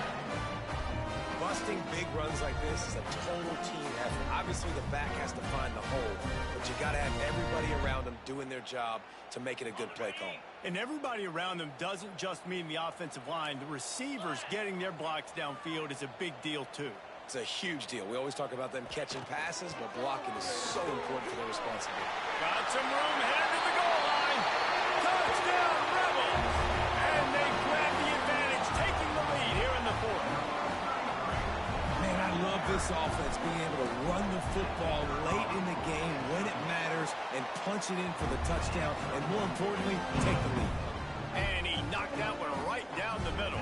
Busting big runs like this is a total team effort. Obviously, the back has to find the hole, but you got to have everybody around them doing their job to make it a good play call. And everybody around them doesn't just mean the offensive line. The receivers getting their blocks downfield is a big deal, too. It's a huge deal. We always talk about them catching passes, but blocking is so important for their responsibility. Got some room, headed to the goal line. Touchdown, Rebels! And they grab the advantage, taking the lead here in the 4th. Man, I love this offense being able to run the football late in the game when it matters and punch it in for the touchdown, and more importantly, take the lead. And he knocked that one right down the middle.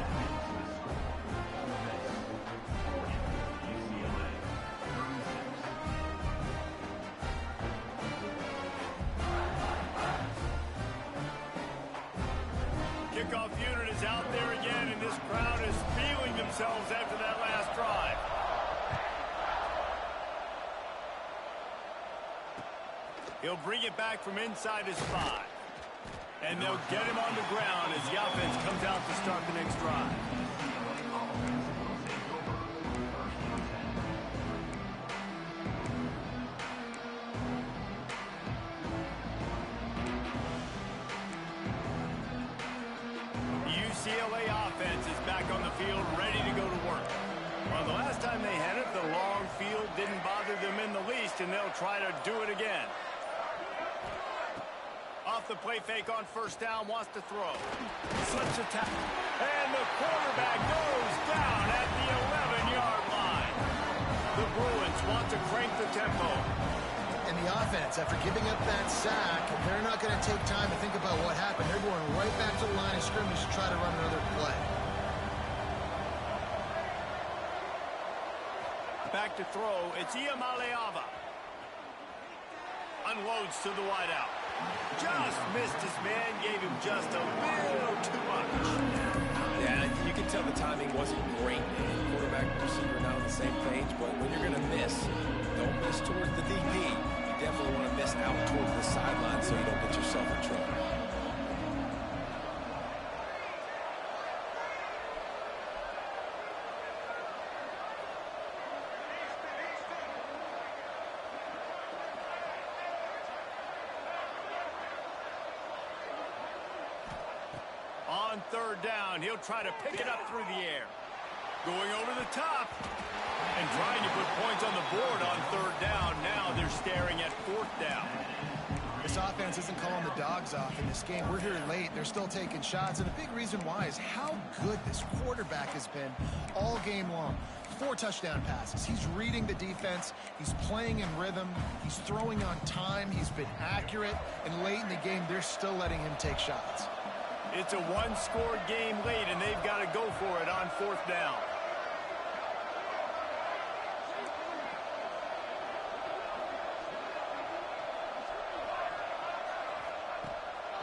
Kickoff unit is out there again, and this crowd is feeling themselves after that last drive. He'll bring it back from inside his 5. And they'll get him on the ground as the offense comes out to start the next drive. UCLA offense is back on the field, ready to go to work. Well, the last time they had it, the long field didn't bother them in the least, and they'll try to do it again. Off the play fake on first down, wants to throw. Slips a tackle. And the quarterback goes down at the 11-yard line. The Bruins want to crank the tempo. And the offense, after giving up that sack, they're not going to take time to think about what happened. They're going right back to the line of scrimmage to try to run another play. Back to throw, it's Iamaleava. Unloads to the wideout. Just missed his man, gave him just a little too much. Yeah, you can tell the timing wasn't great. Quarterback and receiver not on the same page, but when you're going to miss, don't miss towards the DB. You definitely want to miss out towards the sideline so you don't get yourself in trouble. On third down, he'll try to pick it up through the air. Going over the top. And trying to put points on the board on third down. Now they're staring at fourth down. This offense isn't calling the dogs off in this game. We're here late. They're still taking shots. And a big reason why is how good this quarterback has been all game long. 4 touchdown passes. He's reading the defense. He's playing in rhythm. He's throwing on time. He's been accurate. And late in the game, they're still letting him take shots. It's a one-score game late, and they've got to go for it on fourth down.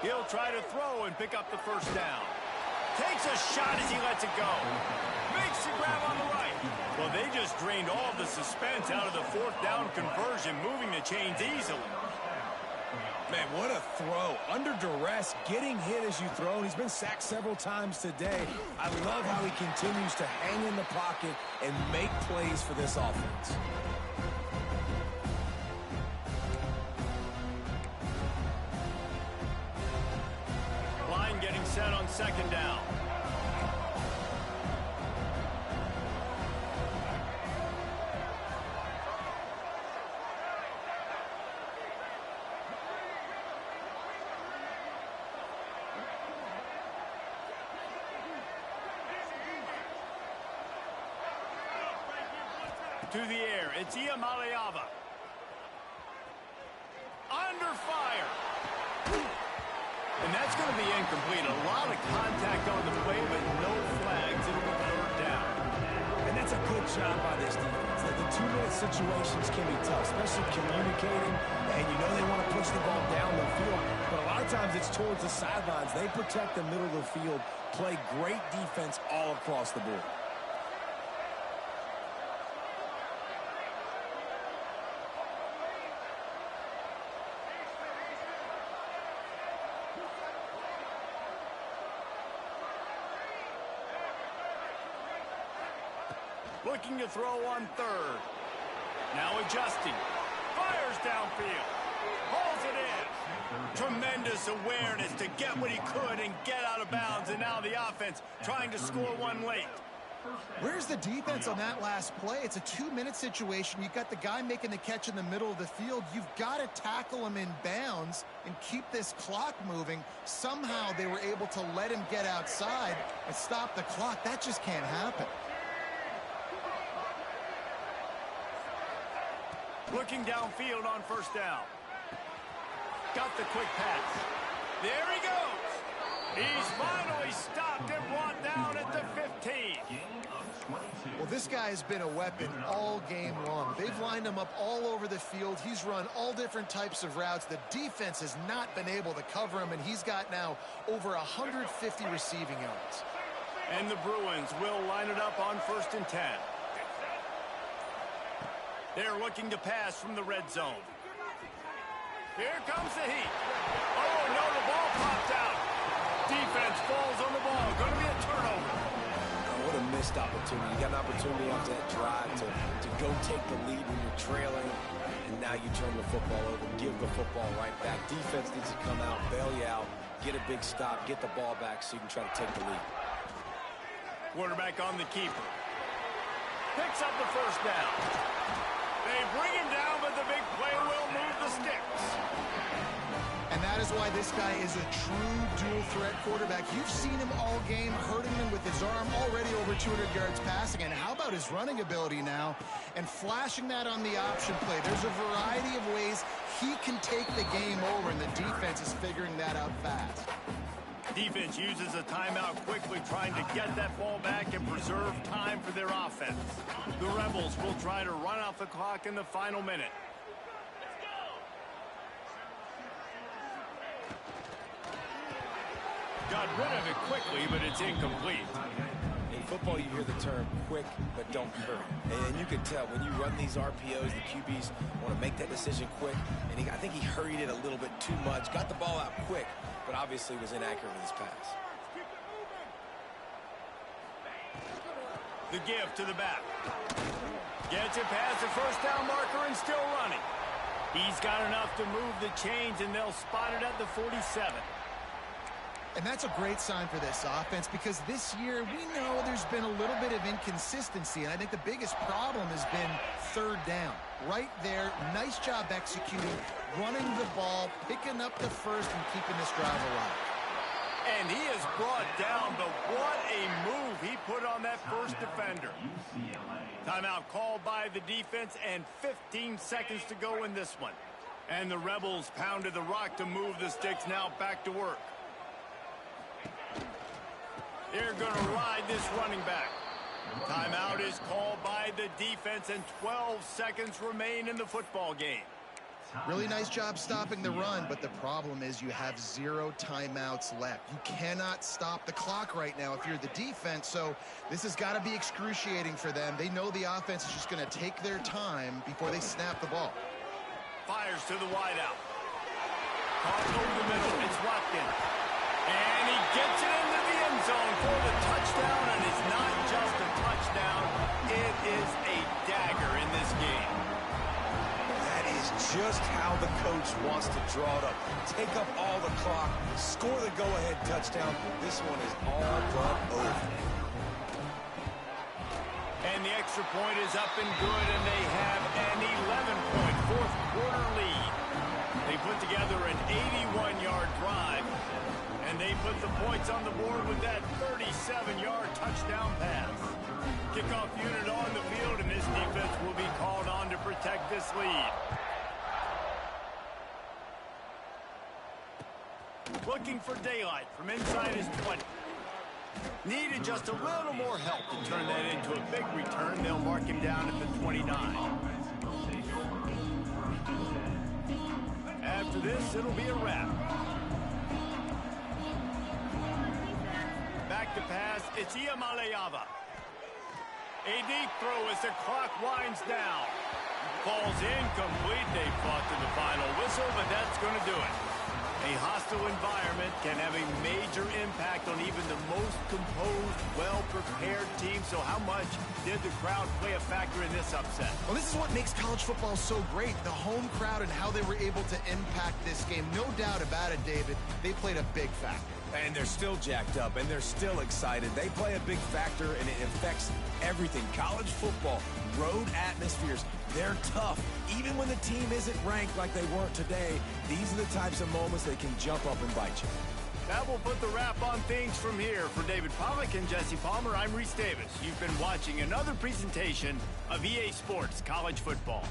He'll try to throw and pick up the first down. Takes a shot as he lets it go. Makes the grab on the right. Well, they just drained all of the suspense out of the fourth down conversion, moving the chains easily. Man, what a throw. Under duress, getting hit as you throw. He's been sacked several times today. I love how he continues to hang in the pocket and make plays for this offense. Line getting set on second down. To the air, it's Iamaleava. Under fire. And that's going to be incomplete. A lot of contact on the play, but no flags. It'll be third down. And that's a good job by this defense. The 2-minute situations can be tough, especially communicating. And you know they want to push the ball down the field. But a lot of times it's towards the sidelines. They protect the middle of the field, play great defense all across the board. Looking to throw on third. Now adjusting. Fires downfield. Hauls it in. Tremendous awareness to get what he could and get out of bounds. And now the offense trying to score one late. Where's the defense on that last play? It's a 2-minute situation. You've got the guy making the catch in the middle of the field. You've got to tackle him in bounds and keep this clock moving. Somehow they were able to let him get outside and stop the clock. That just can't happen. Looking downfield on first down. Got the quick pass. There he goes. He's finally stopped and brought down at the 15. Well, this guy has been a weapon all game long. They've lined him up all over the field. He's run all different types of routes. The defense has not been able to cover him, and he's got now over 150 receiving yards. And the Bruins will line it up on 1st and 10. They're looking to pass from the red zone. Here comes the heat. Oh, no, the ball popped out. Defense falls on the ball. Going to be a turnover. Oh, what a missed opportunity. You got an opportunity after that drive to go take the lead when you're trailing, and now you turn the football over, give the football right back. Defense needs to come out, bail you out, get a big stop, get the ball back so you can try to take the lead. Quarterback on the keeper. Picks up the first down. They bring him down, but the big play will move the sticks. And that is why this guy is a true dual-threat quarterback. You've seen him all game, hurting him with his arm, already over 200 yards passing. And how about his running ability now? And flashing that on the option play. There's a variety of ways he can take the game over, and the defense is figuring that out fast. Defense uses a timeout quickly, trying to get that ball back and preserve time for their offense. The Rebels will try to run out the clock in the final minute. Got rid of it quickly, but it's incomplete. In football, you hear the term quick, but don't hurry. And you can tell when you run these RPOs, the QBs want to make that decision quick. And I think he hurried it a little bit too much, got the ball out quick, but obviously was inaccurate with his pass. The give to the back. Gets it past the first down marker and still running. He's got enough to move the chains, and they'll spot it at the 47. And that's a great sign for this offense, because this year we know there's been a little bit of inconsistency, and I think the biggest problem has been third down. Right there, nice job executing, running the ball, picking up the first, and keeping this drive alive. And he is brought down, but what a move he put on that first defender. Timeout called by the defense, and 15 seconds to go in this one. And the Rebels pounded the rock to move the sticks, now back to work. They're going to ride this running back. Timeout is called by the defense, and 12 seconds remain in the football game. Really nice job stopping the run, but the problem is you have 0 timeouts left. You cannot stop the clock right now if you're the defense, so this has got to be excruciating for them. They know the offense is just going to take their time before they snap the ball. Fires to the wideout. Caught over the middle. It's Watkins. And he gets it into the end zone for the touchdown, and it's not just a touchdown. It is a dagger in this game. That is just how the coach wants to draw it up. Take up all the clock, score the go-ahead touchdown. This one is all but over. And the extra point is up and good, and they have an 11-point fourth-quarter lead. They put together an 81-yard drive, and they put the points on the board with that 37-yard touchdown pass. Kickoff unit on the field, and this defense will be called on to protect this lead. Looking for daylight from inside his 20. Needed just a little more help to turn that into a big return. They'll mark him down at the 29. After this, it'll be a wrap. Back to pass, it's Iamaleava. A deep throw as the clock winds down. Falls incomplete. They fought to the final whistle, but that's going to do it. A hostile environment can have a major impact on even the most composed, well-prepared team. So how much did the crowd play a factor in this upset? Well, this is what makes college football so great, the home crowd and how they were able to impact this game. No doubt about it, David. They played a big factor. And they're still jacked up, and they're still excited. They play a big factor, and it affects everything. College football, road atmospheres, they're tough. Even when the team isn't ranked like they weren't today, these are the types of moments that can jump up and bite you. That will put the wrap on things from here. For David Pollack and Jesse Palmer, I'm Reese Davis. You've been watching another presentation of EA Sports College Football.